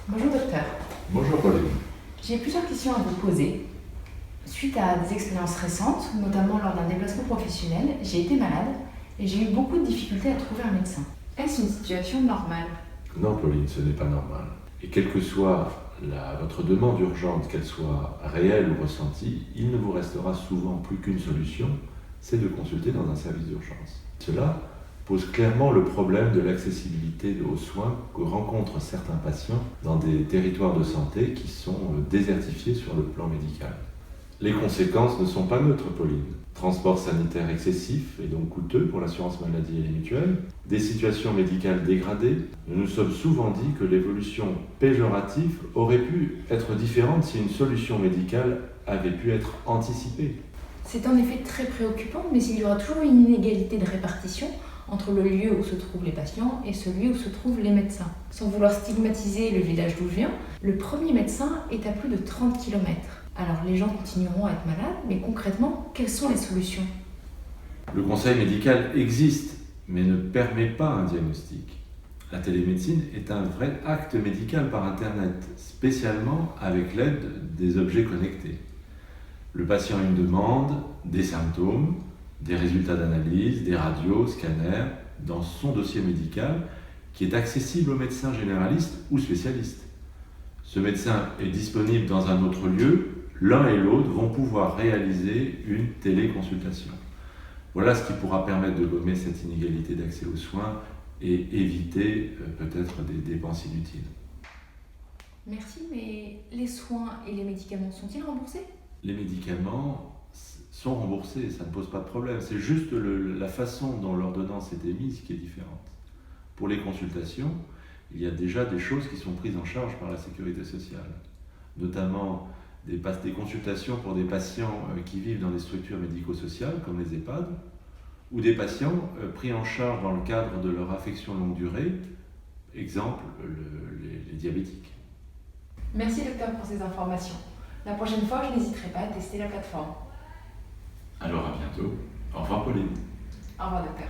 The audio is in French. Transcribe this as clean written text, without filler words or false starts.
Bonjour docteur. Bonjour Pauline. J'ai plusieurs questions à vous poser. Suite à des expériences récentes, notamment lors d'un déplacement professionnel, j'ai été malade et j'ai eu beaucoup de difficultés à trouver un médecin. Est-ce une situation normale? Non Pauline, ce n'est pas normal. Et quelle que soit votre demande urgente, qu'elle soit réelle ou ressentie, il ne vous restera souvent plus qu'une solution, c'est de consulter dans un service d'urgence. Cela pose clairement le problème de l'accessibilité aux soins que rencontrent certains patients dans des territoires de santé qui sont désertifiés sur le plan médical. Les conséquences ne sont pas neutres, Pauline. Transport sanitaire excessif et donc coûteux pour l'assurance maladie et les mutuelles, des situations médicales dégradées. Nous nous sommes souvent dit que l'évolution péjorative aurait pu être différente si une solution médicale avait pu être anticipée. C'est en effet très préoccupant, mais il y aura toujours une inégalité de répartition entre le lieu où se trouvent les patients et celui où se trouvent les médecins. Sans vouloir stigmatiser le village d'où je viens, le premier médecin est à plus de 30 km. Alors les gens continueront à être malades, mais concrètement, quelles sont les solutions? Le conseil médical existe, mais ne permet pas un diagnostic. La télémédecine est un vrai acte médical par Internet, spécialement avec l'aide des objets connectés. Le patient a une demande, des symptômes, des résultats d'analyse, des radios, scanners, dans son dossier médical qui est accessible au médecin généraliste ou spécialiste. Ce médecin est disponible dans un autre lieu, l'un et l'autre vont pouvoir réaliser une téléconsultation. Voilà ce qui pourra permettre de gommer cette inégalité d'accès aux soins et éviter peut-être des dépenses inutiles. Merci, mais les soins et les médicaments sont-ils remboursés? Les médicaments sont remboursés, ça ne pose pas de problème. C'est juste la façon dont l'ordonnance est émise qui est différente. Pour les consultations, il y a déjà des choses qui sont prises en charge par la sécurité sociale, notamment des consultations pour des patients qui vivent dans des structures médico-sociales comme les EHPAD, ou des patients pris en charge dans le cadre de leur affection longue durée, exemple les diabétiques. Merci docteur pour ces informations. La prochaine fois, je n'hésiterai pas à tester la plateforme. Alors à bientôt. Au revoir Pauline. Au revoir docteur.